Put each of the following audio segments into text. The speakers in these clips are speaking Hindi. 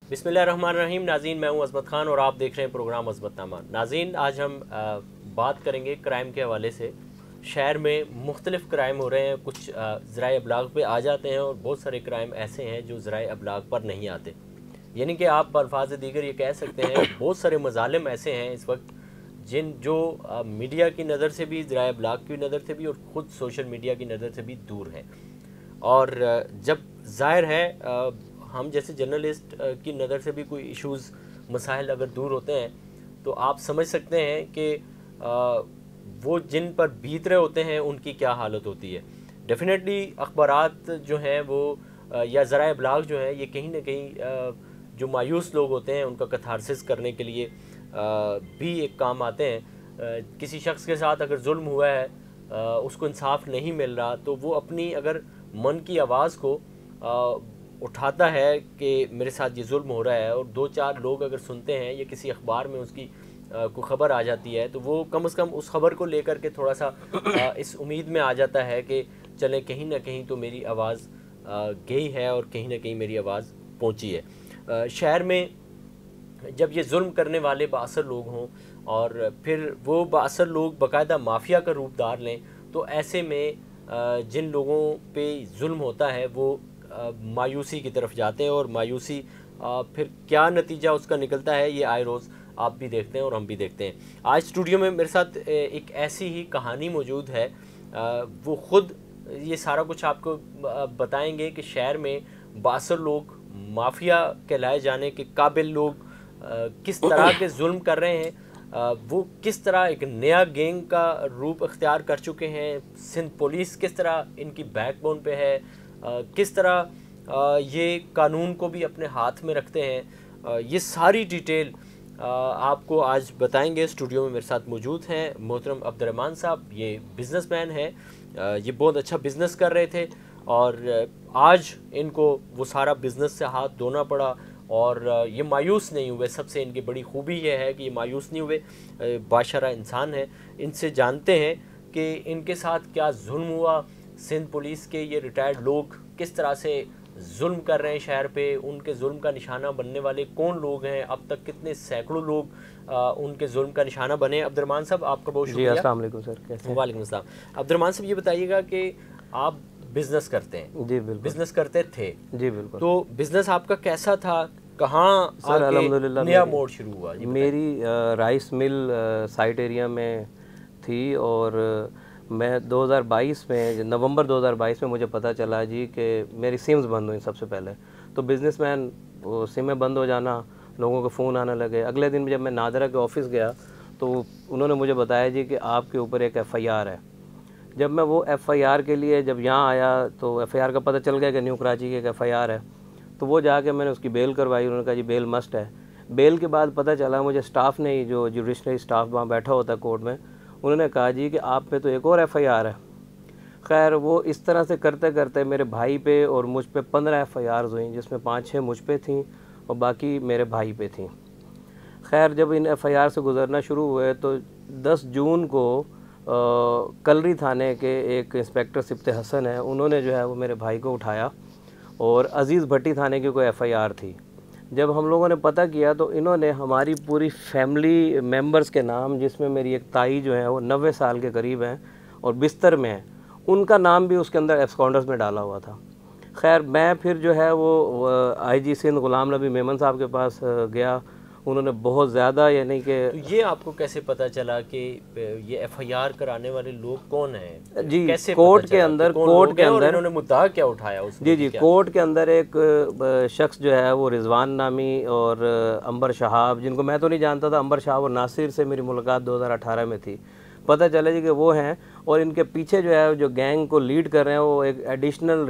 बिस्मिल्लाहिर्रहमानिर्रहीम। नाज़रीन, मैं हूं अज़मत ख़ान और आप देख रहे हैं प्रोग्राम अज़मतनामा। नाज़रीन, आज हम बात करेंगे क्राइम के हवाले से। शहर में मुख्तलिफ़ क्राइम हो रहे हैं, कुछ ज़राए अबलाग पे आ जाते हैं और बहुत सारे क्राइम ऐसे हैं जो ज़राए अबलाग पर नहीं आते। यानी कि आप अल्फाज दीगर ये कह सकते हैं बहुत सारे मज़ालिम ऐसे हैं इस वक्त जो मीडिया की नज़र से भी, ज़राए अबलाग की नज़र से भी और ख़ुद सोशल मीडिया की नज़र से भी दूर हैं। और जब ज़ाहिर है हम जैसे जर्नलिस्ट की नज़र से भी कोई इश्यूज़ मसाइल अगर दूर होते हैं तो आप समझ सकते हैं कि वो जिन पर बीत रहे होते हैं उनकी क्या हालत होती है। डेफिनेटली अखबारात जो हैं वो या ज़राए अबलाग जो है ये कहीं ना कहीं जो मायूस लोग होते हैं उनका कथारसिस करने के लिए भी एक काम आते हैं। किसी शख्स के साथ अगर जुल्म हुआ है, उसको इंसाफ नहीं मिल रहा, तो वो अपनी अगर मन की आवाज़ को उठाता है कि मेरे साथ ये जुल्म हो रहा है, और दो चार लोग अगर सुनते हैं या किसी अखबार में उसकी कोई ख़बर आ जाती है तो वो कम से कम उस खबर को लेकर के थोड़ा सा इस उम्मीद में आ जाता है कि चलें कहीं ना कहीं तो मेरी आवाज़ गई है और कहीं ना कहीं मेरी आवाज़ पहुंची है। शहर में जब ये जुल्म करने वाले बाअसर लोग हों और फिर वो बाअसर लोग बाकायदा माफिया का रूप धार लें, तो ऐसे में जिन लोगों पे जुल्म होता है वो मायूसी की तरफ जाते हैं, और मायूसी फिर क्या नतीजा उसका निकलता है ये आए रोज़ आप भी देखते हैं और हम भी देखते हैं। आज स्टूडियो में मेरे साथ एक ऐसी ही कहानी मौजूद है। वो ख़ुद ये सारा कुछ आपको बताएंगे कि शहर में बाअसर लोग, माफिया कहलाए जाने के काबिल लोग किस तरह के जुल्म कर रहे हैं, वो किस तरह एक नया गैंग का रूप इख्तियार कर चुके हैं। सिंध पुलिस किस तरह इनकी बैकबोन पे है, किस तरह ये कानून को भी अपने हाथ में रखते हैं, ये सारी डिटेल आपको आज बताएंगे। स्टूडियो में मेरे साथ मौजूद हैं मोहतरम अब्दुर्रहमान साहब। ये बिज़नेसमैन हैं, ये बहुत अच्छा बिज़नेस कर रहे थे और आज इनको वो सारा बिज़नेस से हाथ धोना पड़ा, और ये मायूस नहीं हुए। सबसे इनकी बड़ी खूबी ये है कि ये मायूस नहीं हुए, बाशरा इंसान है। इनसे जानते हैं कि इनके साथ क्या जुल्म हुआ। सिंध पुलिस के ये रिटायर्ड लोग किस तरह से जुल्म कर रहे हैं शहर पे, उनके जुल्म का निशाना बनने वाले कौन लोग हैं, अब तक कितने सैकड़ों लोग उनके जुल्म का निशाना बने। अब्दुर्रहमान साहब, आपका बहुत शुक्रिया। अस्सलाम वालेकुम सर, कैसे हैं? वालेकुम अस्सलाम। अब्दुर्रहमान साहब, ये बताइएगा कि आप बिज़नेस करते हैं। जी बिल्कुल। बिज़नेस करते थे? जी बिल्कुल। तो बिज़नेस आपका कैसा था, कहाँ सर आके अल्हम्दुलिल्लाह नया मोड़ शुरू हुआ? मेरी राइस मिल साइट एरिया में थी, और मैं 2022 में, नवंबर 2022 में मुझे पता चला जी कि मेरी सिम्स बंद हुई। सबसे पहले तो बिजनेसमैन, वो सिमें बंद हो जाना, लोगों के फ़ोन आने लगे। अगले दिन जब मैं नादरा के ऑफ़िस गया तो उन्होंने मुझे बताया जी कि आपके ऊपर एक FIR है। जब मैं वो FIR के लिए जब यहाँ आया तो FIR का पता चल गया कि न्यू कराची के एक FIR है। तो वो जाके मैंने उसकी बेल करवाई। उन्होंने कहा जी बेल मस्ट है। बेल के बाद पता चला मुझे, स्टाफ ने, जो जुडिशनरी स्टाफ वहाँ बैठा होता है कोर्ट में, उन्होंने कहा जी कि आप पे तो एक और FIR है। खैर वो इस तरह से करते करते मेरे भाई पे और मुझ पे 15 FIRs हुई, जिसमें 5-6 मुझ पे थी और बाकी मेरे भाई पे थी। खैर जब इन FIR से गुजरना शुरू हुए तो 10 जून को कलरी थाने के एक इंस्पेक्टर सिब्ते हसन है, उन्होंने जो है वो मेरे भाई को उठाया, और अज़ीज़ भट्टी थाने की कोई FIR थी। जब हम लोगों ने पता किया तो इन्होंने हमारी पूरी फैमिली मेंबर्स के नाम, जिसमें मेरी एक ताई जो है वो 90 साल के करीब हैं और बिस्तर में हैं, उनका नाम भी उसके अंदर एब्सकॉन्डर्स में डाला हुआ था। खैर मैं फिर जो है वो IG सिंध गुलाम नबी मेमन साहब के पास गया। उन्होंने बहुत ज़्यादा, यानी कि तो ये आपको कैसे पता चला कि ये FIR कराने वाले लोग कौन हैं? जी, कैसे कोर्ट पता के चला अंदर, कि कौन कोर्ट लोग के हैं और अंदर इन्होंने मुद्दा क्या उठाया उसमें? जी, कोर्ट के अंदर एक शख्स जो है वो रिजवान नामी और अंबर शहाब, जिनको मैं तो नहीं जानता था, अंबर शहाब और नासिर से मेरी मुलाकात 2018 में थी। पता चला जी कि वो हैं, और इनके पीछे जो है जो गैंग को लीड कर रहे हैं वो एक एडिशनल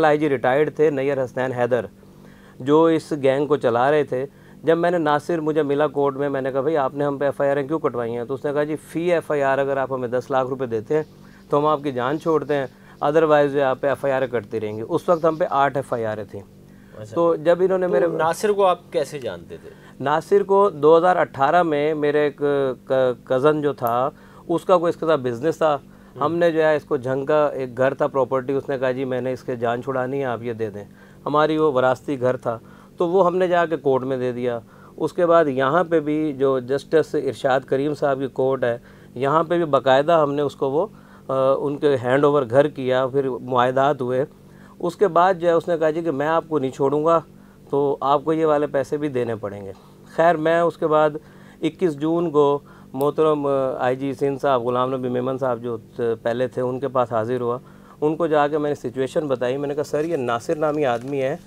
IG रिटायर्ड थे, नैयर हसनैन हैदर, जो इस गैंग को चला रहे थे। जब मैंने, नासिर मुझे मिला कोर्ट में, मैंने कहा भाई आपने हम पे FIR क्यों कटवाई हैं? तो उसने कहा जी फ़ी FIR अगर आप हमें 10 लाख रुपए देते हैं तो हम आपकी जान छोड़ते हैं, अदरवाइज़ आप पे FIR कटती रहेंगी। उस वक्त हम पे 8 FIR थी। अच्छा। तो जब इन्होंने तो मेरे नासिर को आप कैसे जानते थे? नासिर को 2018 में मेरे एक कज़न जो था उसका कोई इसके साथ बिज़नेस था। हमने जो है इसको झंग का एक घर था, प्रॉपर्टी, उसने कहा जी मैंने इसके जान छुड़ानी है, आप ये दे दें। हमारी वो वरासती घर था, तो वो हमने जाके कोर्ट में दे दिया। उसके बाद यहाँ पे भी जो जस्टिस इरशाद करीम साहब की कोर्ट है, यहाँ पे भी बाकायदा हमने उसको वो उनके हैंड ओवर घर किया, फिर मुआहदात हुए। उसके बाद जो है उसने कहा जी कि मैं आपको नहीं छोड़ूंगा, तो आपको ये वाले पैसे भी देने पड़ेंगे। खैर मैं उसके बाद 21 जून को मोहतरम IG सिंध साहब, गुलाम नबी मेमन साहब जो पहले थे, उनके पास हाजिर हुआ। उनको जाके मैंने सिचुएशन बताई। मैंने कहा सर ये नासिर नामी आदमी है,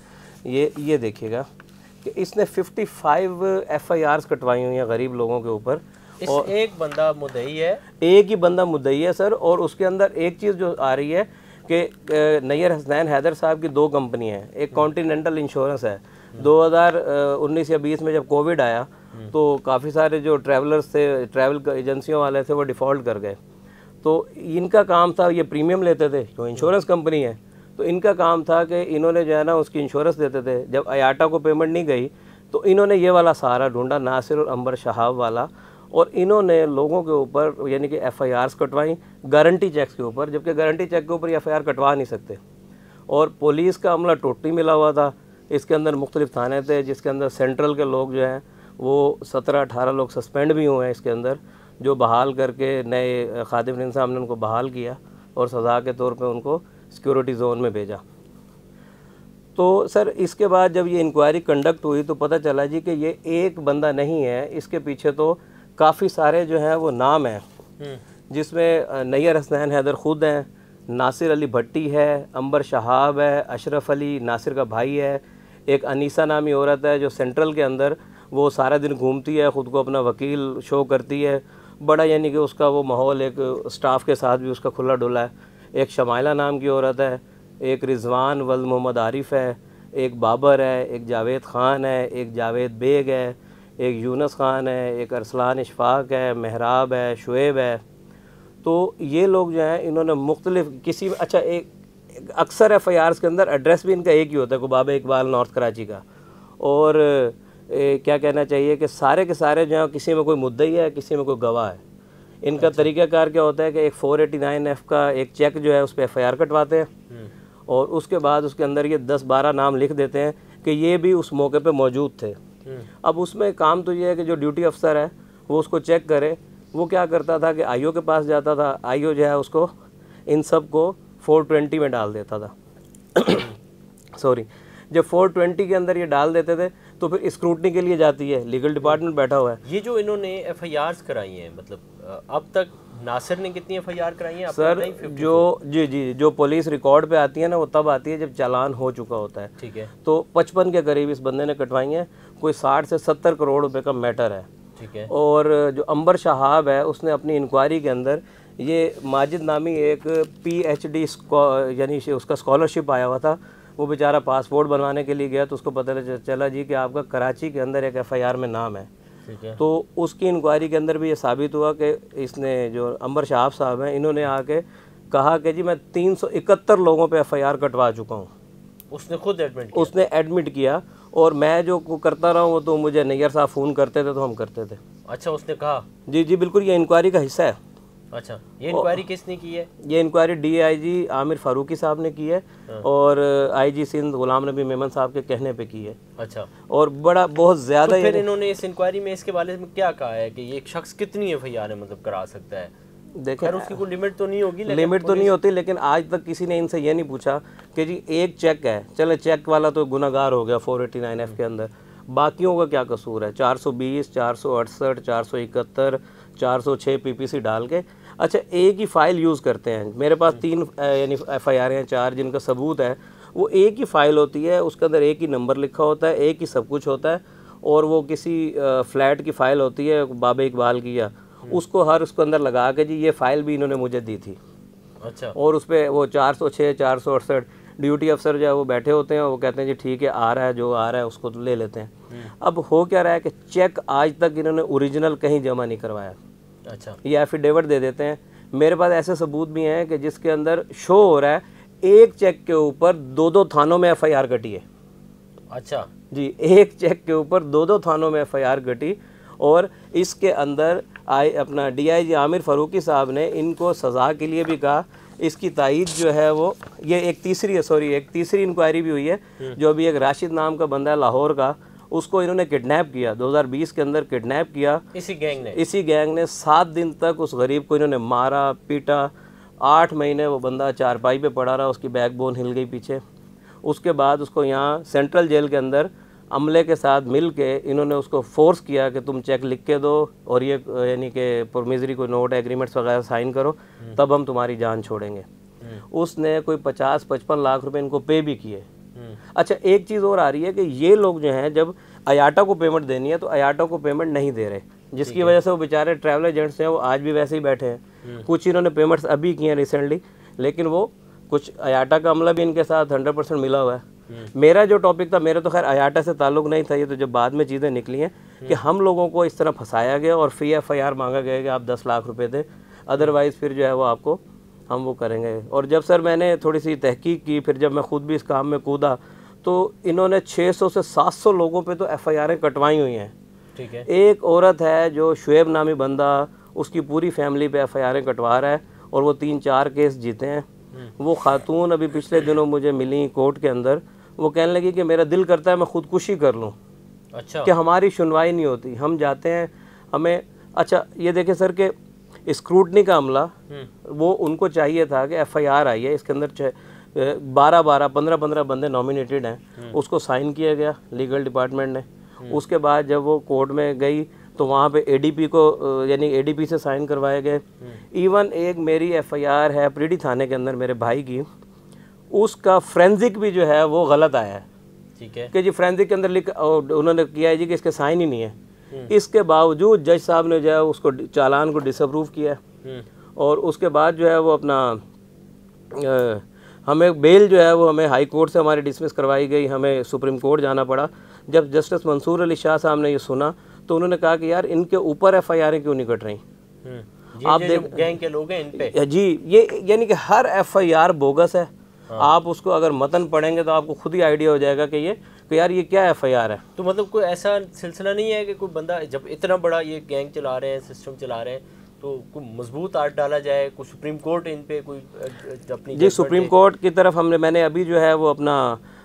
ये देखिएगा कि इसने 55 FIRs कटवाई हुई हैं गरीब लोगों के ऊपर। और एक बंदा मुद्दई है, एक ही बंदा मुद्दई है सर। और उसके अंदर एक चीज़ जो आ रही है कि नैयर हसनैन हैदर साहब की 2 कंपनियाँ हैं। एक कॉन्टिनेंटल इंश्योरेंस है। 2019 या 20 में जब कोविड आया तो काफ़ी सारे जो ट्रैवलर्स थे, ट्रैवल एजेंसियों वाले थे, वो डिफ़ॉल्ट कर गए। तो इनका काम था, ये प्रीमियम लेते थे, जो इंश्योरेंस कंपनी है, तो इनका काम था कि इन्होंने जो है ना उसकी इंश्योरेंस देते थे। जब आयाटा को पेमेंट नहीं गई तो इन्होंने ये वाला सहारा ढूंढा, नासिर और अंबर शहाब वाला, और इन्होंने लोगों के ऊपर यानी कि FIRs कटवाई गारंटी चेक्स के ऊपर, जबकि गारंटी चेक के ऊपर ये FIR कटवा नहीं सकते। और पुलिस का अमला टोटली मिला हुआ था। इसके अंदर मुख्तलिफ थाने थे, जिसके अंदर सेंट्रल के लोग जो हैं वो 17-18 लोग सस्पेंड भी हुए हैं इसके अंदर, जो बहाल करके नए खादिम रिंद साहब ने उनको बहाल किया और सज़ा के तौर पे उनको सिक्योरिटी जोन में भेजा। तो सर इसके बाद जब ये इंक्वायरी कंडक्ट हुई तो पता चला जी कि ये एक बंदा नहीं है, इसके पीछे तो काफ़ी सारे जो हैं वो नाम हैं, जिसमें नैयर हसनैन हैदर ख़ुद हैं, नासिर अली भट्टी है, अंबर शहाब है, अशरफ अली नासिर का भाई है, एक अनीसा नामी औरत है जो सेंट्रल के अंदर वो सारा दिन घूमती है, ख़ुद को अपना वकील शो करती है, बड़ा यानी कि उसका वो माहौल एक स्टाफ के साथ भी उसका खुला डुला है। एक शमाइला नाम की औरत है, एक रिजवान वल्द मोहम्मद आरिफ है, एक बाबर है, एक जावेद ख़ान है, एक जावेद बेग है, एक यूनस ख़ान है, एक अरसलान इशफाक है, महराब है, शुएब है। तो ये लोग जो हैं इन्होंने मुख्तलिफ किसी अच्छा एक अक्सर FIRs के अंदर एड्रेस भी इनका एक ही होता है, गुबाब इकबाल नॉर्थ कराची का। और क्या कहना चाहिए कि सारे के सारे जो हैं किसी में कोई मुद्दई है, किसी में कोई गवाह है। इनका तरीक़ाकार क्या होता है कि एक 489F का एक चेक जो है उस पर FIR कटवाते हैं और उसके बाद उसके अंदर ये 10-12 नाम लिख देते हैं कि ये भी उस मौके पे मौजूद थे। अब उसमें काम तो ये है कि जो ड्यूटी अफसर है वो उसको चेक करे। वो क्या करता था कि IO के पास जाता था, IO जो है उसको इन सब को 420 में डाल देता था सॉरी, जब 420 के अंदर ये डाल देते थे तो फिर स्क्रूटनी के लिए जाती है, लीगल डिपार्टमेंट बैठा हुआ है। ये जो इन्होंने FIRs कराई हैं, मतलब अब तक नासिर ने कितनी FIR कराई हैं सर? जो जी जो पुलिस रिकॉर्ड पे आती है ना वो तब आती है जब चालान हो चुका होता है। ठीक है। तो 55 के करीब इस बंदे ने कटवाई हैं। कोई 60 से 70 करोड़ रुपए का मैटर है। ठीक है। और जो अंबर शहाब है उसने अपनी इंक्वायरी के अंदर ये माजिद नामी एक PhD यानी उसका स्कॉलरशिप आया हुआ था, वो बेचारा पासपोर्ट बनवाने के लिए गया तो उसको पता चला जी कि आपका कराची के अंदर एक FIR में नाम है। ठीक है। तो उसकी इंक्वायरी के अंदर भी ये साबित हुआ कि इसने जो अंबर शहाब साहब हैं इन्होंने आके कहा कि जी मैं 371 लोगों पे FIR कटवा चुका हूँ। उसने खुद एडमिट किया? उसने एडमिट किया और मैं जो करता रहा हूँ वो तो मुझे नैयर साहब फ़ोन करते थे तो हम करते थे। अच्छा, उसने कहा? जी बिल्कुल, ये इंक्वायरी का हिस्सा है। अच्छा, ये इंक्वायरी किसने की है? ये इंक्वायरी DIG आमिर फारूकी साहब ने की है और IG सिंध गुलाम नबी मेमन साहब के कहने पे की है। अच्छा। और बहुत ज़्यादा। तो फिर इन्होंने इस इंक्वायरी में इसके बारे में क्या कहा है कि ये एक शख्स कितनी FIR मतलब करा सकता है? देखिए उसकी कोई लिमिट तो नहीं होगी? लिमिट तो नहीं होती, लेकिन आज तक किसी ने इनसे ये नहीं पूछा कि जी एक चेक है, चले चेक वाला तो गुनाहगार हो गया 489F के अंदर, बाकियों का क्या कसूर है? 420, 468, 471, 406 PPC डाल के अच्छा एक ही फ़ाइल यूज़ करते हैं। मेरे पास 3 यानी FIR हैं, 4 जिनका सबूत है। वो एक ही फ़ाइल होती है, उसके अंदर एक ही नंबर लिखा होता है, एक ही सब कुछ होता है। और वो किसी फ्लैट की फ़ाइल होती है बाबे इकबाल की, या उसको हर उसके अंदर लगा के जी ये फ़ाइल भी इन्होंने मुझे दी थी। अच्छा। और उस पर वो 406, 468 ड्यूटी अफसर जो है वो बैठे होते हैं, वो कहते हैं जी ठीक है, आ रहा है, जो आ रहा है उसको तो ले लेते हैं। अब हो क्या रहा है कि चेक आज तक इन्होंने ओरिजिनल कहीं जमा नहीं करवाया। अच्छा। ये एफिडेविट दे देते हैं। मेरे पास ऐसे सबूत भी हैं कि जिसके अंदर शो हो रहा है एक चेक के ऊपर 2-2 थानों में FIR कटी है। अच्छा जी, एक चेक के ऊपर 2-2 थानों में FIR कटी। और इसके अंदर अपना DIG आमिर फारूकी साहब ने इनको सज़ा के लिए भी कहा इसकी तायीद जो है वो ये एक तीसरी इंक्वायरी भी हुई है। जो अभी एक राशिद नाम का बंदा है लाहौर का, उसको इन्होंने किडनैप किया, 2020 के अंदर किडनैप किया इसी गैंग ने 7 दिन तक उस गरीब को इन्होंने मारा पीटा। 8 महीने वो बंदा चारपाई पे पड़ा रहा, उसकी बैकबोन हिल गई पीछे। उसके बाद उसको यहाँ सेंट्रल जेल के अंदर अमले के साथ मिल के इन्होंने उसको फोर्स किया कि तुम चेक लिख के दो और ये यानी कि प्रोमिसरी कोई नोट एग्रीमेंट्स वगैरह साइन करो, तब हम तुम्हारी जान छोड़ेंगे। उसने कोई 50-55 लाख रुपए इनको पे भी किए। अच्छा, एक चीज़ और आ रही है कि ये लोग जो हैं जब अयाटा को पेमेंट देनी है तो अयाटा को पेमेंट नहीं दे रहे, जिसकी वजह से वो बेचारे ट्रैवल एजेंट्स हैं वो आज भी वैसे ही बैठे हैं। कुछ इन्होंने पेमेंट्स अभी किए हैं रिसेंटली, लेकिन वो कुछ अयाटा का अमला भी इनके साथ 100% मिला हुआ है। मेरा जो टॉपिक था, मेरा तो खैर अयाटा से ताल्लुक नहीं था, ये तो जब बाद में चीज़ें निकली हैं कि हम लोगों को इस तरह फंसाया गया और फी FIR मांगा गया कि आप 10 लाख रुपए दें, अदरवाइज़ फिर जो है वो आपको हम वो करेंगे। और जब सर मैंने थोड़ी सी तहकीक की, फिर जब मैं खुद भी इस काम में कूदा, तो इन्होंने 600 से 700 लोगों पे तो FIR कटवाई हुई हैं। ठीक है। एक औरत है जो शुएब नामी बंदा, उसकी पूरी फैमिली पे FIR कटवा रहा है और वो 3-4 केस जीते हैं। वो खातून अभी पिछले दिनों मुझे मिली कोर्ट के अंदर, वो कहने लगी कि मेरा दिल करता है मैं खुदकुशी कर लूँ। अच्छा। कि हमारी सुनवाई नहीं होती, हम जाते हैं हमें। अच्छा, ये देखें सर कि स्क्रूटनी का अमला, वो उनको चाहिए था कि FIR आई है, इसके अंदर 12-12, 15-15 बंदे नॉमिनेटेड हैं, उसको साइन किया गया लीगल डिपार्टमेंट ने। उसके बाद जब वो कोर्ट में गई तो वहाँ पे ADP को यानी ADP से साइन करवाए गए। इवन एक मेरी FIR है प्रीडी थाने के अंदर मेरे भाई की, उसका फ्रेंजिक भी जो है वो गलत आया है। ठीक है। कि जी फ्रेंजिक के अंदर लिख उन्होंने किया है जी कि इसके साइन ही नहीं है। इसके बावजूद जज साहब ने जो है उसको चालान को डिसअप्रूव किया और उसके बाद जो है वो अपना हमें बेल जो है वो हमें हाई कोर्ट से हमारी डिसमिस करवाई गई, हमें सुप्रीम कोर्ट जाना पड़ा। जब जस्टिस मंसूर अली शाह साहब ने ये सुना तो उन्होंने कहा कि यार इनके ऊपर FIR क्यों नहीं कट रही। आप देख गैंग के लोग हैं इन पे जी, ये यानी कि हर FIR बोगस है। आप उसको अगर मतन पढ़ेंगे तो आपको खुद ही आइडिया हो जाएगा कि यार ये क्या FIR है। तो मतलब कोई ऐसा सिलसिला नहीं है कि कोई बंदा जब इतना बड़ा ये गैंग चला रहे हैं, सिस्टम चला रहे हैं, तो कोई मजबूत आर्ट डाला जाए, कोई सुप्रीम कोर्ट इन पे कोई अपनी जी सुप्रीम कोर्ट की तरफ मैंने अभी जो है वो अपना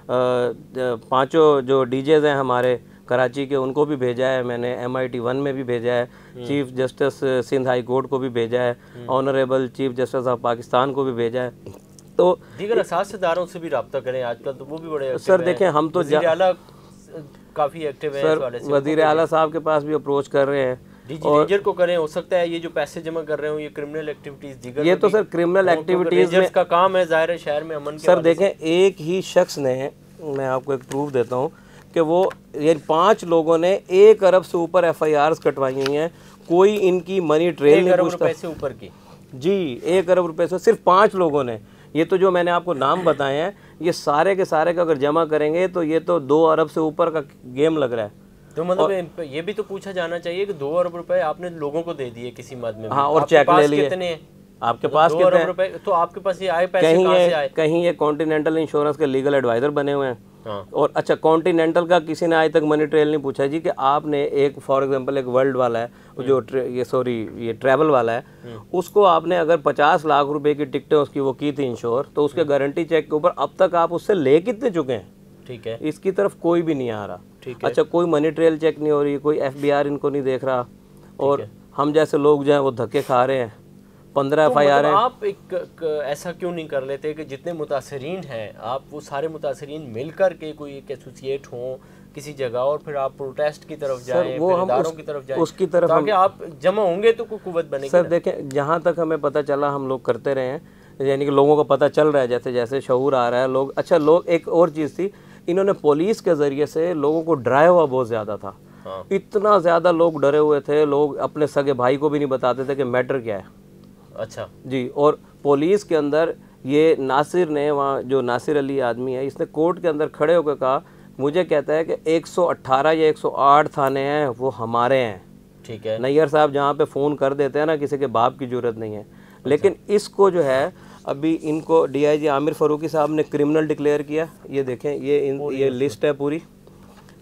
5 जो DJs हैं हमारे कराची के, उनको भी भेजा है मैंने, MIT 1 में भी भेजा है, chief justice Sindh high court को भी भेजा है, honourable chief justice of Pakistan को भी भेजा है। तो दीगर असासदारों से भी रब्ता करें आजकल, तो वो भी बड़े सर देखें हम तो वज़ीर आला काफ़ी एक्टिव है सर, वज़ीर आला साहब के पास भी अप्रोच कर रहे हैं। रेंजर को करें, हो सकता है ये जो पैसे जमा कर रहे हो ये क्रिमिनल एक्टिविटीज दीगर, ये तो सर क्रिमिनल एक्टिविटीज में का काम है, जाहिर है शहर में अमन के सर देखें एक ही शख्स ने, मैं आपको एक प्रूफ देता हूँ कि वो ये 5 लोगों ने 1 अरब से ऊपर FIRs कटवाई हुई हैं। कोई इनकी मनी ट्रेल नहीं पूछता। 1 अरब रुपए से ऊपर की जी, 1 अरब रुपए से सिर्फ 5 लोगों ने। ये तो जो मैंने आपको नाम बताए हैं ये सारे के सारे का अगर जमा करेंगे तो ये तो 2 अरब से ऊपर का गेम लग रहा है। तो मतलब ये भी तो पूछा जाना चाहिए कि 2 अरब रुपए आपने लोगों को दे दिए किसी मद में। हाँ, और चेक ले लिए। कितने हैं आपके पास? 2 अरब रुपए। तो आपके पास ये आए पैसे कहाँ से आए? कहीं ये कॉन्टिनेंटल इंश्योरेंस के लीगल एडवाइजर बने हुए हैं। हाँ। और अच्छा, कॉन्टिनेंटल का किसी ने आज तक मनी ट्रेल नहीं पूछा जी कि आपने एक फॉर एग्जांपल एक वर्ल्ड वाला है जो ये ट्रैवल वाला है, उसको आपने अगर 50 लाख रुपए की टिकटें उसकी वो की थी इंश्योर, तो उसके गारंटी चेक के ऊपर अब तक आप उससे ले कितने चुके हैं? ठीक है, इसकी तरफ कोई भी नहीं आ रहा। ठीक है। अच्छा, कोई मनी ट्रेल चेक नहीं हो रही, कोई FBR इनको नहीं देख रहा, और हम जैसे लोग जो हैं वो धक्के खा रहे हैं। 15 FIR हैं। आप एक ऐसा क्यों नहीं कर लेते कि जितने मुतासरीन हैं आप वो सारे मुतासरीन मिल कर के कोई एक एसोसिएट हों किसी जगह और फिर आप प्रोटेस्ट की तरफ जाएं, वो हम की तरफ जाएं, उसकी तरफ ताकि आप जमा होंगे तो कोई कुव्वत बनेगी। सर देखें, जहाँ तक हमें पता चला हम लोग करते रहे हैं, यानी कि लोगों को पता चल रहा है जैसे जैसे शऊर आ रहा है लोग। अच्छा, लोग एक और चीज़ थी, इन्होंने पुलिस के ज़रिए से लोगों को डराया हुआ बहुत ज़्यादा था। हाँ। इतना ज़्यादा लोग डरे हुए थे, लोग अपने सगे भाई को भी नहीं बताते थे कि मैटर क्या है। अच्छा जी, और पुलिस के अंदर ये नासिर ने, वहाँ जो नासिर अली आदमी है, इसने कोर्ट के अंदर खड़े होकर कहा, मुझे कहता है कि 118 या 108 थाने हैं वो हमारे हैं। ठीक है। नैयर साहब जहाँ पे फ़ोन कर देते हैं ना, किसी के बाप की जरूरत नहीं है। लेकिन इसको जो है अभी इनको DIG आमिर फ़ारूकी साहब ने क्रिमिनल डिक्लेयर किया। ये देखें, ये लिस्ट है पूरी,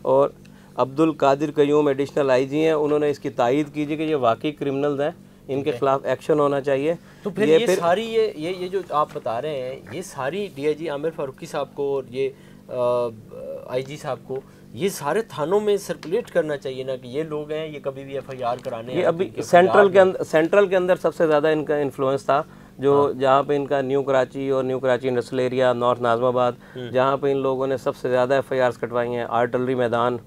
और अब्दुल कादिर कयूम एडिशनल IG हैं, उन्होंने इसकी तायीद कीजिए कि ये वाकई क्रिमिनल्स हैं। इनके खिलाफ एक्शन होना चाहिए। तो फिर ये सारी ये जो आप बता रहे हैं, ये सारी डीआईजी आमिर फारूकी साहब को और ये आईजी साहब को ये सारे थानों में सर्कुलेट करना चाहिए ना कि ये लोग हैं, ये कभी भी एफआईआर कराने। ये अभी सेंट्रल के अंदर सबसे ज़्यादा इनका इन्फ्लुएंस था, जो जहाँ पे इनका न्यू कराची और new Karachi industrial area, north Najmabad, जहाँ पे इन लोगों ने सबसे ज़्यादा एफआईआर्स कटवाई हैं, आर्टिलरी मैदान।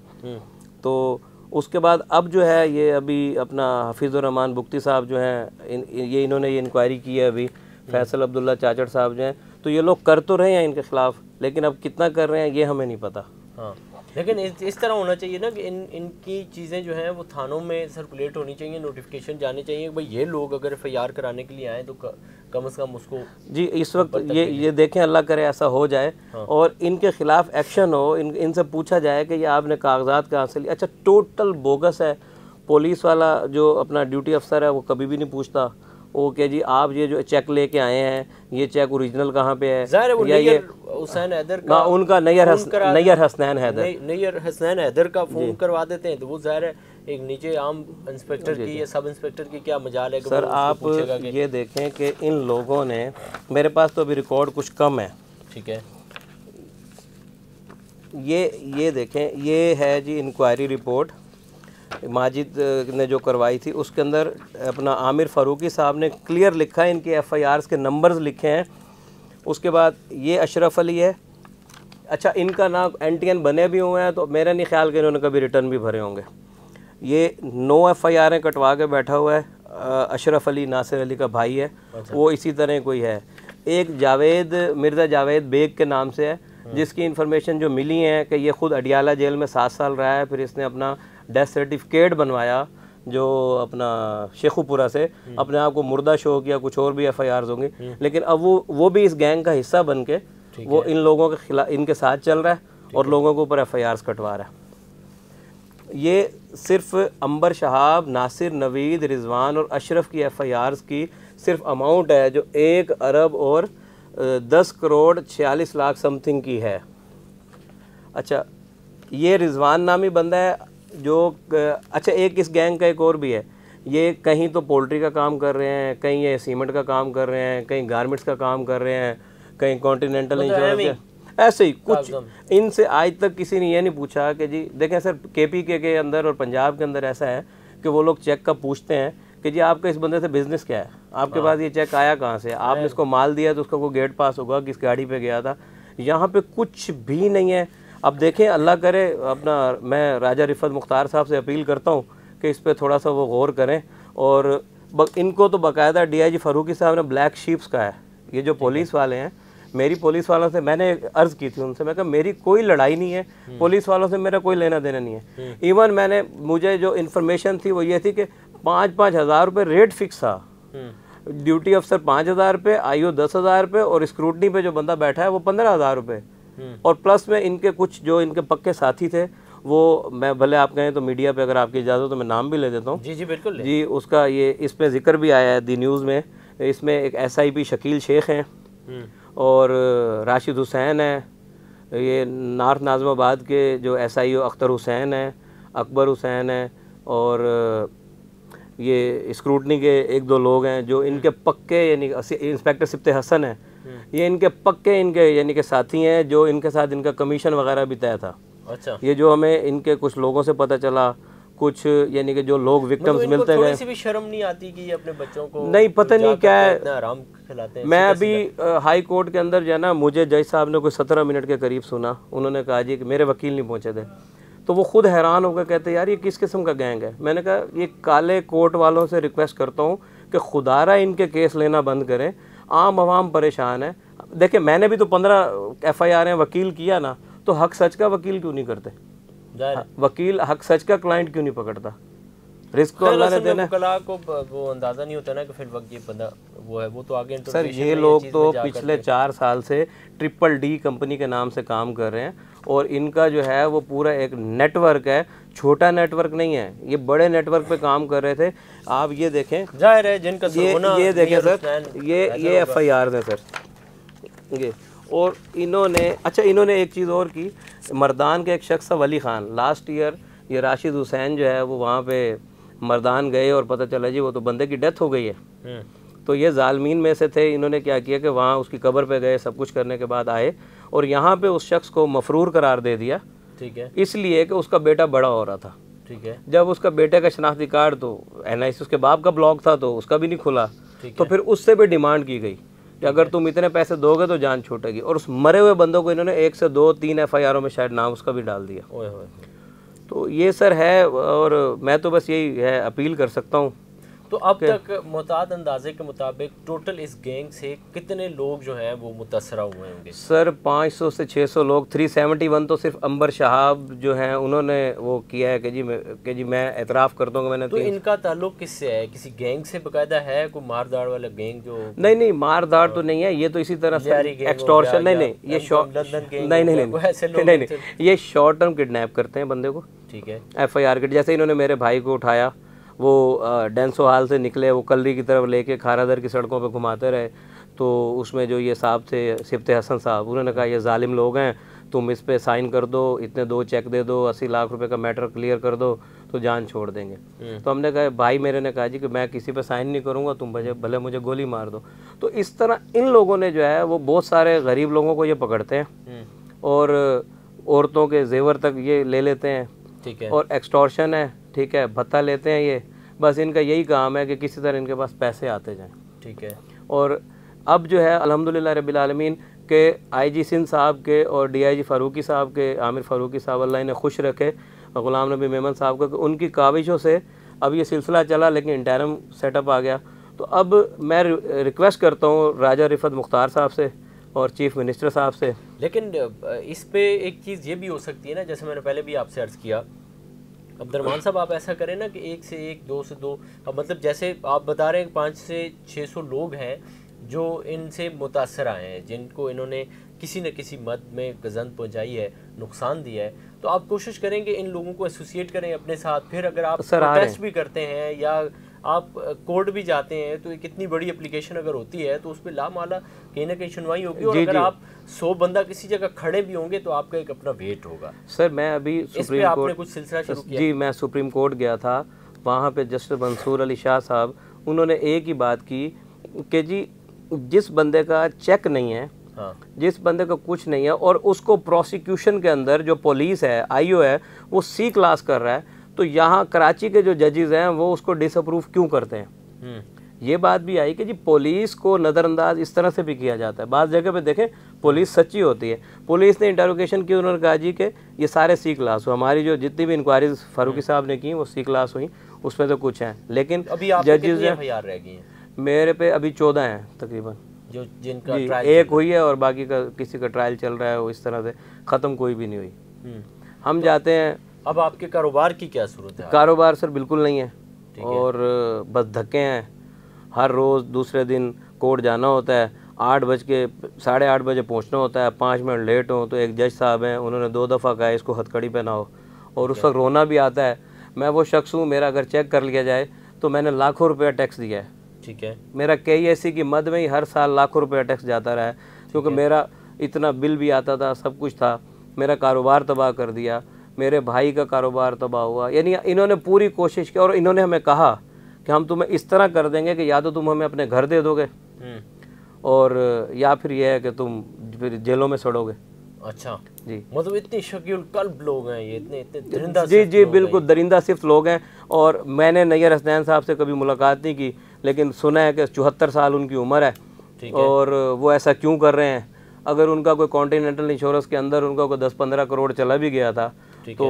तो उसके बाद अब जो है ये अभी अपना हफीज़ुर रहमान बुख्ती साहब जो हैं, इन्होंने ये इंक्वायरी की है अभी, फैसल अब्दुल्ला चाचड़ साहब जो हैं, तो ये लोग कर तो रहे हैं इनके खिलाफ, लेकिन अब कितना कर रहे हैं ये हमें नहीं पता। हाँ, लेकिन इस तरह होना चाहिए ना कि इनकी चीज़ें जो हैं वो थानों में सर्कुलेट होनी चाहिए, नोटिफिकेशन जाने चाहिए कि भाई ये लोग अगर एफआईआर कराने के लिए आए तो कम से कम उसको जी इस वक्त ये देखें, अल्लाह करे ऐसा हो जाए। हाँ। और इनके खिलाफ एक्शन हो, इनसे पूछा जाए कि ये आपने कागजात कहाँ से लिए। अच्छा, टोटल बोगस है। पुलिस वाला जो अपना ड्यूटी अफसर है वो कभी भी नहीं पूछता, वो क्या जी आप ये जो चेक लेके आए हैं, ये चेक ओरिजिनल कहाँ पे है, या ये हुसैन हैदर का, उनका नैयर हसनैन हैदर का फ़ोन करवा देते हैं, तो वो ज़ाहिर है एक नीचे आम इंस्पेक्टर की या सब इंस्पेक्टर की क्या मजाल है। सर आप ये देखें कि इन लोगों ने, मेरे पास तो अभी रिकॉर्ड कुछ कम है, ठीक है, ये देखें, ये है जी इंक्वायरी रिपोर्ट माजिद ने जो करवाई थी, उसके अंदर अपना आमिर फारूकी साहब ने क्लियर लिखा है, इनके एफआईआर्स के नंबर्स लिखे हैं। उसके बाद ये अशरफ अली है। अच्छा, इनका ना एनटीएन बने भी हुए हैं, तो मेरा नहीं ख्याल कि इन्होंने कभी रिटर्न भी भरे होंगे। ये 9 एफआईआर कटवा के बैठा हुआ है। अशरफ अली नासिर अली का भाई है। अच्छा। वो इसी तरह कोई है। एक जावेद, मिर्ज़ा जावेद बेग के नाम से है, जिसकी इन्फॉर्मेशन जो मिली है कि ये ख़ुद अडियाला जेल में 7 साल रहा है, फिर इसने अपना डेथ सर्टिफिकेट बनवाया जो अपना शेखुपुरा से, अपने आप को मुर्दा शो किया, कुछ और भी एफआईआर्स होंगे, लेकिन अब वो भी इस गैंग का हिस्सा बन के वो इन लोगों के खिलाफ, इनके साथ चल रहा है और लोगों के ऊपर एफआईआर्स कटवा रहा है। ये सिर्फ अंबर शहाब, नासिर, नवीद, रिजवान और अशरफ की एफआईआर्स की सिर्फ अमाउंट है जो 1 अरब और 10 करोड़ 46 लाख समथिंग की है। अच्छा, ये रिजवान नामी बंदा है जो, अच्छा एक इस गैंग का एक और भी है, ये कहीं तो पोल्ट्री का काम कर रहे हैं, कहीं ये सीमेंट का काम कर रहे हैं, कहीं गारमेंट्स का काम कर रहे हैं, कहीं कॉन्टिनेंटल इंश्योरेंस, ऐसे ही कुछ। इनसे आज तक किसी ने ये नहीं पूछा कि जी देखें सर, केपीके के अंदर और पंजाब के अंदर ऐसा है कि वो लोग चेक का पूछते हैं कि जी आपका इस बंदे से बिजनेस क्या है, आपके पास ये चेक आया कहाँ से, आपने इसको माल दिया तो उसका कोई गेट पास होगा, किस गाड़ी पे गया था। यहाँ पे कुछ भी नहीं है। अब देखें, अल्लाह करे, अपना मैं राजा रिफत मुख्तार साहब से अपील करता हूँ कि इस पर थोड़ा सा वो गौर करें। और इनको तो बाकायदा डीआईजी फारूकी साहब ने ब्लैक शीप्स का है। ये जो पुलिस वाले हैं, मेरी पुलिस वालों से मैंने अर्ज़ की थी उनसे, मैं कहा मेरी कोई लड़ाई नहीं है, पुलिस वालों से मेरा कोई लेना देना नहीं है। इवन मुझे जो इन्फॉर्मेशन थी वो ये थी कि 5-5 हज़ार रुपये रेट फिक्स था। ड्यूटी अफसर 5 हज़ार रुपये, आईओ 10 हज़ार रुपये, और स्क्रूटनी पे जो बंदा बैठा है वो 15 हज़ार रुपये। और प्लस में इनके कुछ जो इनके पक्के साथी थे, वो मैं भले आप कहें तो मीडिया पे अगर आपकी इजाज़त तो मैं नाम भी ले देता हूँ। जी जी बिल्कुल जी, उसका ये इस पर जिक्र भी आया है दी न्यूज़ में। इसमें एक SIP शकील शेख हैं और राशिद हुसैन है, ये नॉर्थ नाज़माबाद के जो SIO अख्तर हुसैन है, अकबर हुसैन है, और ये स्क्रूटनी के 1-2 लोग हैं जो इनके पक्के, यानी इंस्पेक्टर सिप्ते हसन है, ये इनके पक्के, इनके यानी कि साथी हैं, जो इनके साथ इनका कमीशन वगैरह भी तय था। अच्छा, ये जो हमें इनके कुछ लोगों से पता चला, कुछ यानी कि जो लोग विक्टिम्स मिलते गए, थोड़ी सी भी शर्म नहीं आती कि अपने बच्चों को नहीं पता नहीं क्या है आराम खिलाते हैं। मैं अभी हाई कोर्ट के अंदर जो है ना, मुझे जज साहब ने कोई 17 मिनट के करीब सुना। उन्होंने कहा जी कि मेरे वकील नहीं पहुंचे थे, तो वो खुद हैरान होकर कहते यार ये किस किस्म का गैंग है। मैंने कहा ये काले कोर्ट वालों से रिक्वेस्ट करता हूँ कि खुदारा इनके केस लेना बंद करें, आम आवाम परेशान है। देखिए मैंने भी तो 15 FIR वकील किया ना, तो हक सच का वकील क्यों नहीं करते? वकील हक सच का क्लाइंट क्यों नहीं पकड़ता? रिस्क तो अल्लाह ने देना है। को वो अंदाज़ा नहीं होता ना कि फिर वक्त ये बंदा वो है, वो तो आगे सर ये लोग तो पिछले 4 साल से DDD कंपनी के नाम से काम कर रहे हैं, और इनका जो है वो पूरा एक नेटवर्क है, छोटा नेटवर्क नहीं है, ये बड़े नेटवर्क पे काम कर रहे थे। आप ये देखें, जाहिर है जिनका ये देखें सर, ये FIR है सर ये। और इन्होंने, अच्छा इन्होंने एक चीज़ और की, मर्दान के एक शख्स था वली ख़ान, लास्ट ईयर ये राशिद हुसैन जो है वो वहाँ पे मर्दान गए और पता चला जी वो तो बंदे की डेथ हो गई है। तो ये जालमीन में से थे, इन्होंने क्या किया कि वहाँ उसकी कब्र पे गए, सब कुछ करने के बाद आए और यहाँ पे उस शख्स को मफरूर करार दे दिया। ठीक है। इसलिए कि उसका बेटा बड़ा हो रहा था। ठीक है। जब उसका बेटे का शनाख्ती कार्ड तो NIC उसके बाप का ब्लॉक था तो उसका भी नहीं खुला, तो फिर उससे भी डिमांड की गई कि अगर तुम इतने पैसे दोगे तो जान छूटेगी। और उस मरे हुए बंदों को इन्होंने 1 से 2-3 FIR में शायद नाम उसका भी डाल दिया। ओए होए। तो ये सर है, और मैं तो बस यही है अपील कर सकता हूँ। तो अब तक मुताद अंदाजे के मुताबिक टोटल इस गैंग से कितने लोग जो हैं वो मुतासरा हुए होंगे? सर 500 से 600 लोग। 371 तो सिर्फ अंबर शहाब जो हैं उन्होंने वो किया है कि जी मैं एतराफ़ करता हूँ कि मैंने। तो इनका ताल्लुक किससे है? किसी गैंग से बाकायदा है? कोई मारदाड़ वाला गैंग जो? नहीं मारदाड़ तो नहीं है, ये तो इसी तरह से एक्सटॉर्शन। नहीं ये शॉर्ट नहीं ये शॉर्ट टर्म किडनैप करते हैं बंदे को। ठीक है। FIR के जैसे इन्होंने मेरे भाई को उठाया, वो डेंसो हाल से निकले, वो कल्ली की तरफ लेके खारादर की सड़कों पे घुमाते रहे। तो उसमें जो ये साहब थे सिफ्त हसन साहब, उन्होंने कहा ये जालिम लोग हैं, तुम इस पे साइन कर दो, इतने 2 चेक दे दो, 80 लाख रुपए का मैटर क्लियर कर दो तो जान छोड़ देंगे। तो हमने कहा, भाई मेरे ने कहा जी कि मैं किसी पे साइन नहीं करूँगा, तुम भले मुझे गोली मार दो। तो इस तरह इन लोगों ने जो है वो बहुत सारे गरीब लोगों को ये पकड़ते हैं और औरतों के जेवर तक ये ले लेते हैं। ठीक है। और एक्सटॉर्शन है, ठीक है, भत्ता लेते हैं ये। बस इनका यही काम है कि किसी तरह इनके पास पैसे आते जाएं। ठीक है। और अब जो है अल्हम्दुलिल्लाह रब्बिल आलमीन के IG सिंध साहब के और DIG फ़ारूकी साहब के, आमिर फ़ारूकी साहब, अल्लाह इन्हें खुश रखे, ग़ुलाम नबी मेमन साहब का, उनकी काविशों से अब ये सिलसिला चला, लेकिन इंटरम सेटअप आ गया। तो अब मैं रिक्वेस्ट करता हूँ राजा रिफत मुख्तार साहब से और चीफ मिनिस्टर साहब से। लेकिन इस पे एक चीज़ ये भी हो सकती है ना, जैसे मैंने पहले भी आपसे अर्ज़ किया, अब्दुर्रहमान साहब आप ऐसा करें ना कि 1 से 1, 2 से 2, अब मतलब जैसे आप बता रहे हैं 500 से 600 लोग हैं जो इनसे मुतासर आए हैं, जिनको इन्होंने किसी न किसी मद में गज़न पहुंचाई है, नुकसान दिया है। तो आप कोशिश करेंगे इन लोगों को एसोसिएट करें अपने साथ। फिर अगर आप प्रोटेस्ट भी करते हैं या आप कोर्ट भी जाते हैं तो एक इतनी बड़ी एप्लीकेशन अगर होती है तो उस पर लामाला कहीं ना कहीं सुनवाई होगी। और अगर आप 100 बंदा किसी जगह खड़े भी होंगे तो आपका एक अपना वेट होगा। सर मैं अभी सुप्रीम कोर्ट, आपने कुछ सिलसिला शुरू किया? जी, मैं सुप्रीम कोर्ट गया था, वहाँ पे जस्टिस मंसूर अली शाह साहब, उन्होंने एक ही बात की कि जी जिस बंदे का चेक नहीं है, हाँ, जिस बंदे का कुछ नहीं है और उसको प्रोसिक्यूशन के अंदर जो पुलिस है, IO है, वो C क्लास कर रहा है, तो यहाँ कराची के जो जजेस हैं वो उसको डिसअप्रूव क्यों करते हैं? ये बात भी आई कि जी पुलिस को नज़रअंदाज इस तरह से भी किया जाता है। बाज़ जगह पे देखें पुलिस सच्ची होती है, पुलिस ने इंटरोगेशन की, उन्होंने कहा जी कि ये सारे C क्लास हो। हमारी जो जितनी भी इंक्वायरीज फारूकी साहब ने की वो C क्लास हुई, उसमें तो कुछ हैं, लेकिन अभी जजेस FIR रह गई हैं? मेरे पे अभी 14 हैं तकरीबन, जो जिनका ट्रायल एक हुई है और बाकी का किसी का ट्रायल चल रहा है। वो इस तरह से ख़त्म कोई भी नहीं हुई। हम जाते हैं। अब आपके कारोबार की क्या सूरत है? कारोबार सर बिल्कुल नहीं है और बस धक्के हैं। हर रोज़ दूसरे दिन कोर्ट जाना होता है, 8 बज के 8:30 बजे पहुंचना होता है, 5 मिनट लेट हो तो एक जज साहब हैं, उन्होंने 2 दफ़ा कहा इसको हथकड़ी पहनाओ, और उस वक्त रोना भी आता है। मैं वो शख्स हूँ, मेरा अगर चेक कर लिया जाए तो मैंने लाखों रुपया टैक्स दिया है। ठीक है। मेरा KEC की मद में ही हर साल लाखों रुपया टैक्स जाता रहा है, क्योंकि मेरा इतना बिल भी आता था, सब कुछ था। मेरा कारोबार तबाह कर दिया, मेरे भाई का कारोबार तबाह हुआ। यानी इन्होंने पूरी कोशिश की और इन्होंने हमें कहा कि हम तुम्हें इस तरह कर देंगे कि या तो तुम हमें अपने घर दे दोगे और या फिर यह है कि तुम फिर जेलों में सड़ोगे। अच्छा जी, मतलब इतने शकील कल्ब लोग हैं ये, इतने दरिंदा। जी बिल्कुल दरिंदा सिर्फ लोग हैं। और मैंने नैयर हसनैन साहब से कभी मुलाकात नहीं की, लेकिन सुना है कि 74 साल उनकी उम्र है और वो ऐसा क्यों कर रहे हैं। अगर उनका कोई कॉन्टिनेंटल इंश्योरेंस के अंदर उनका कोई 10-15 करोड़ चला भी गया था तो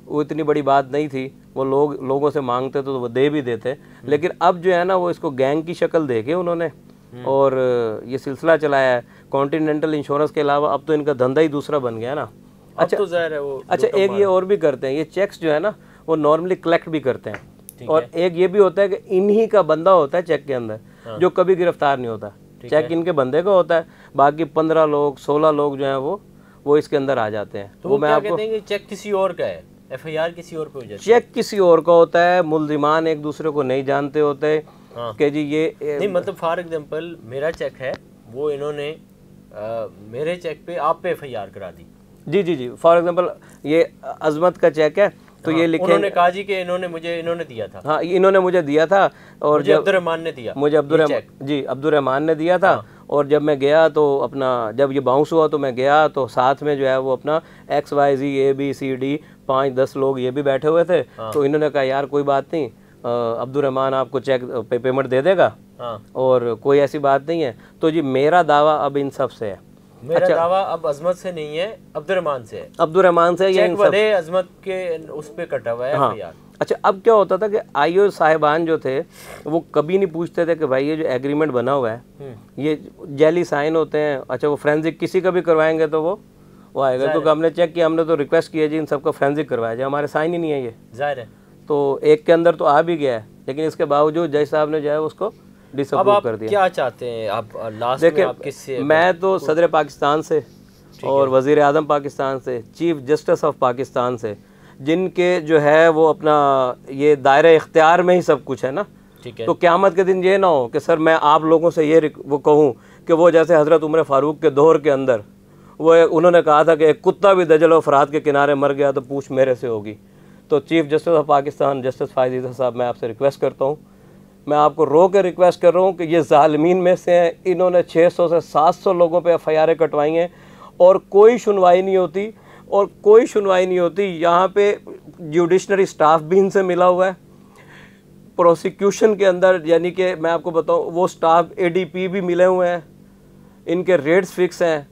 वो इतनी बड़ी बात नहीं थी। वो लोगों से मांगते तो वो दे भी देते, लेकिन अब जो है ना वो इसको गैंग की शक्ल देके उन्होंने और ये सिलसिला चलाया है। कॉन्टिनेंटल इंश्योरेंस के अलावा अब तो इनका धंधा ही दूसरा बन गया ना। अच्छा तो ज़ाहिर है वो। अच्छा एक ये और भी करते हैं, ये चेक्स जो है ना वो नॉर्मली कलेक्ट भी करते हैं, और एक ये भी होता है कि इन्हीं का बंदा होता है चेक के अंदर जो कभी गिरफ्तार नहीं होता। चेक इनके बंदे का होता है, बाकी 15 लोग 16 लोग जो हैं वो इसके अंदर आ जाते हैं। तो वो मैं आपको कहते हैं कि चेक किसी और का है, FIR किसी और पे हो जाती है। चेक किसी और का होता है, मुल्जिमान एक दूसरे को नहीं जानते होते। हाँ। कि जी ये नहीं, मतलब फॉर एग्जांपल मेरा चेक है, वो इन्होंने मेरे चेक पे आप पे FIR करा दी। जी। फॉर एग्जांपल ये अजमत का चेक है, तो ये लिखे, उन्होंने कहा जी कि इन्होंने दिया था। हाँ, इन्होंने मुझे दिया था और मुझे अब्दुर्रहमान ने दिया, मुझे अब्दुर्रहमान ने दिया था। और जब मैं गया तो अपना जब ये बाउंस हुआ तो मैं गया तो साथ में जो है वो अपना XYZ ABCD 5-10 लोग ये भी बैठे हुए थे। तो इन्होंने कहा यार कोई बात नहीं, अब्दुर्रहमान आपको चेक पेमेंट दे देगा और कोई ऐसी बात नहीं है। तो जी मेरा दावा अब इन सब से है। मेरा दावा अब अजमत से नहीं है, अब्दुर्रहमान से है। अब्दुर्रहमान से ये भले अजमत के उस पे कटा हुआ है। हाँ। अच्छा, अब क्या होता था कि IO साहिबान जो थे वो कभी नहीं पूछते थे कि भाई ये जो एग्रीमेंट बना हुआ है ये जेली साइन होते हैं। अच्छा, वो फोरेंसिक किसी का भी करवाएंगे तो वो आएगा, क्योंकि हमने चेक किया, हमने तो रिक्वेस्ट किया जी इन सबका फोरेंसिक करवाया जाए, हमारे साइन ही नहीं है ये, जाहिर है। तो एक के अंदर तो आ भी गया है, लेकिन इसके बावजूद जज साहब ने जो है उसको डिसअप्रूव कर दिया। क्या चाहते हैं आप लास्ट में? आप किससे? मैं तो सदर पाकिस्तान से और वज़ीर आज़म पाकिस्तान से, चीफ जस्टिस ऑफ पाकिस्तान से, जिनके जो है वो अपना ये दायरे इख्तियार में ही सब कुछ है ना। ठीक है। तो क़यामत के दिन ये ना हो कि सर मैं आप लोगों से ये वो कहूँ कि वो जैसे हज़रत उमर फ़ारूक के दौर के अंदर वो उन्होंने कहा था कि एक कुत्ता भी दजल और फ़रात के किनारे मर गया तो पूछ मेरे से होगी। तो chief justice of Pakistan justice Faiz Isa Sahab, मैं आपसे रिक्वेस्ट करता हूँ, मैं आपको रो के रिक्वेस्ट कर रहा हूँ कि ये ज़ालिमीन में से हैं, इन्होंने 600 से 700 लोगों पे FIR कटवाई हैं और कोई सुनवाई नहीं होती, और कोई सुनवाई नहीं होती। यहाँ पे जुडिशनरी स्टाफ भी इनसे मिला हुआ है प्रोसिक्यूशन के अंदर, यानी कि मैं आपको बताऊँ वो स्टाफ ADP भी मिले हुए हैं, इनके रेट्स फिक्स हैं।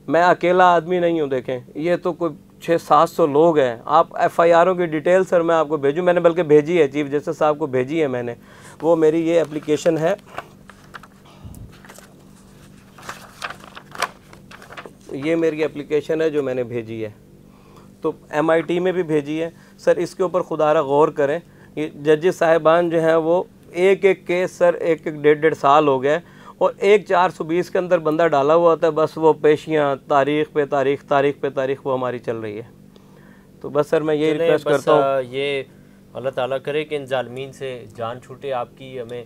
मैं अकेला आदमी नहीं हूँ, देखें ये तो कोई 600-700 लोग हैं। आप FIRों की डिटेल सर मैं आपको भेजूँ, मैंने बल्कि भेजी है, चीफ जस्टिस साहब को भेजी है मैंने, वो मेरी ये एप्लीकेशन है, ये मेरी एप्लीकेशन है जो मैंने भेजी है, तो MIT में भी भेजी है सर। इसके ऊपर खुदारा गौर करें, ये जजेस साहिबान जो हैं वो एक एक केस सर 1-1 साल हो गए, और एक 420 के अंदर बंदा डाला हुआ होता है, बस वो पेशियाँ तारीख पे तारीख वो हमारी चल रही है। तो बस सर मैं ये रिक्वेस्ट करता हूँ, ये अल्लाह ताला करे कि इन जालिमीन से जान छूटे आपकी, हमें।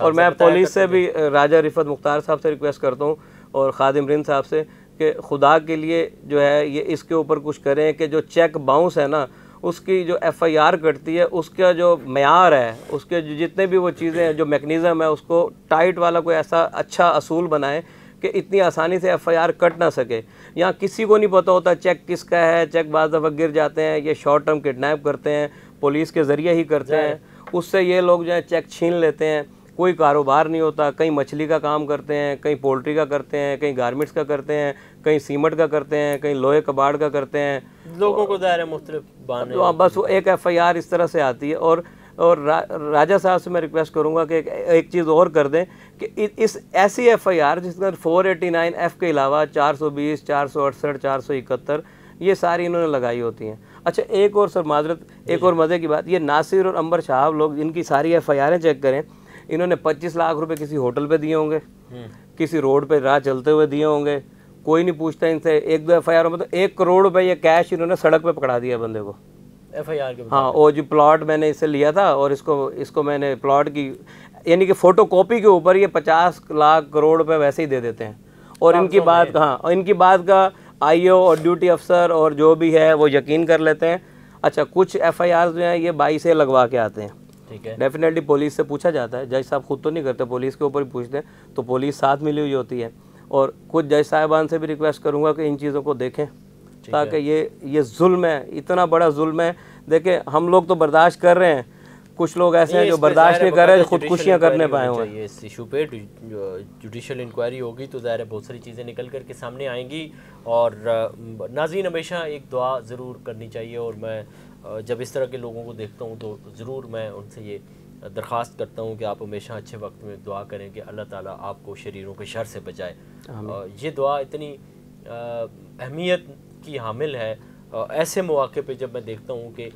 और मैं पुलिस से भी राजा रिफत मुख्तार साहब से रिक्वेस्ट करता हूँ और खादिम रिंद साहब से कि खुदा के लिए जो है ये इसके ऊपर कुछ करें कि जो चेक बाउंस है ना उसकी जो FIR कटती है उसका जो मयार है, उसके जो जितने भी वो चीज़ें हैं, जो मैकेनिज़्म है, उसको टाइट वाला कोई ऐसा अच्छा असूल बनाए कि इतनी आसानी से FIR कट ना सके। यहाँ किसी को नहीं पता होता चेक किसका है, चेक बाज़ दफ़ा गिर जाते हैं, ये शॉर्ट टर्म किडनैप करते हैं, पुलिस के ज़रिए ही करते हैं, उससे ये लोग जो है चेक छीन लेते हैं। कोई कारोबार नहीं होता, कहीं मछली का काम करते हैं, कहीं पोल्ट्री का करते हैं, कहीं गारमेंट्स का करते हैं, कहीं सीमेंट का करते हैं, कहीं लोहे कबाड़ का करते हैं, लोगों को दायरे मुख्तलिफ बाने। तो बस वो एक FIR इस तरह से आती है। और राजा साहब से मैं रिक्वेस्ट करूंगा कि एक चीज़ और कर दें कि इस ऐसी FIR जिसका 489F के अलावा 420, 468, 471 ये सारी इन्होंने लगाई होती हैं। अच्छा, एक और सर माजरत, एक और मज़े की बात, ये नासिर और अंबर साहब लोग इनकी सारी FIRें चेक करें, इन्होंने 25 लाख रुपए किसी होटल पे दिए होंगे, किसी रोड पे राह चलते हुए दिए होंगे, कोई नहीं पूछता इनसे। 1-2 FIR में तो 1 करोड़ रुपए ये कैश इन्होंने सड़क पे पकड़ा दिया बंदे को FIR के। हाँ, और जो प्लॉट मैंने इससे लिया था और इसको मैंने प्लॉट की यानी कि फ़ोटो कॉपी के ऊपर ये 50 लाख करोड़ रुपए वैसे ही दे देते हैं। और इनकी बात और इनकी बात का IO और ड्यूटी अफसर और जो भी है वो यकीन कर लेते हैं। अच्छा, कुछ FIR जो हैं ये 22 से लगवा के आते हैं, ठीक है, डेफिनेटली पुलिस से पूछा जाता है, जज साहब खुद तो नहीं करते, पुलिस के ऊपर ही पूछते हैं, तो पुलिस साथ मिली हुई होती है। और कुछ जज साहिबान से भी रिक्वेस्ट करूंगा कि इन चीज़ों को देखें, ताकि ये जुल्म है, इतना बड़ा जुल्म है। देखें हम लोग तो बर्दाश्त कर रहे हैं, कुछ लोग ऐसे हैं जो बर्दाश्त नहीं कर रहे, खुदकुशियाँ करने पाए हुए हैं। इस इशू पे जुडिशल इंक्वायरी होगी तो ज़ाहिर है बहुत सारी चीज़ें निकल कर के सामने आएंगी। और नाज़रीन हमेशा एक दुआ ज़रूर करनी चाहिए, और मैं जब इस तरह के लोगों को देखता हूँ तो ज़रूर मैं उनसे ये दरख्वास्त करता हूँ कि आप हमेशा अच्छे वक्त में दुआ करें कि अल्लाह ताला आपको शरीरों के शर से बचाए। ये दुआ इतनी अहमियत की हामिल है ऐसे मौके पे जब मैं देखता हूँ कि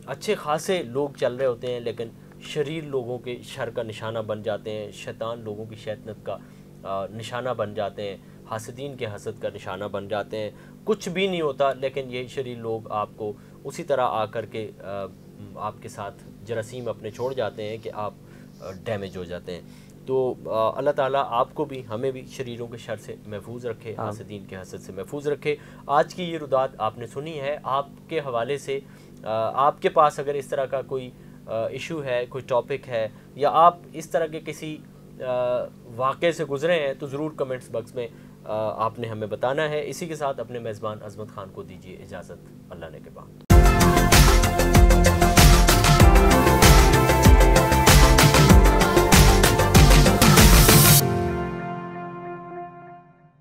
अच्छे खासे लोग चल रहे होते हैं लेकिन शरीर लोगों के शर का निशाना बन जाते हैं, शैतान लोगों की शैतानत का निशाना बन जाते हैं, हासदीन के हसद का निशाना बन जाते हैं। कुछ भी नहीं होता लेकिन ये शरीर लोग आपको उसी तरह आकर के आपके साथ जरासीम अपने छोड़ जाते हैं कि आप डैमेज हो जाते हैं। तो अल्लाह ताला आपको भी हमें भी शरीरों के शर से महफूज रखे, हासदीन के हसद से महफूज रखे। आज की ये रुदात आपने सुनी है, आपके हवाले से आपके पास अगर इस तरह का कोई इशू है, कोई टॉपिक है, या आप इस तरह के किसी वाक़े से गुज़रे हैं, तो ज़रूर कमेंट्स बॉक्स में आपने हमें बताना है। इसी के साथ अपने मेज़बान अज़मत ख़ान को दीजिए इजाज़त। अल्लाह ने के बाद।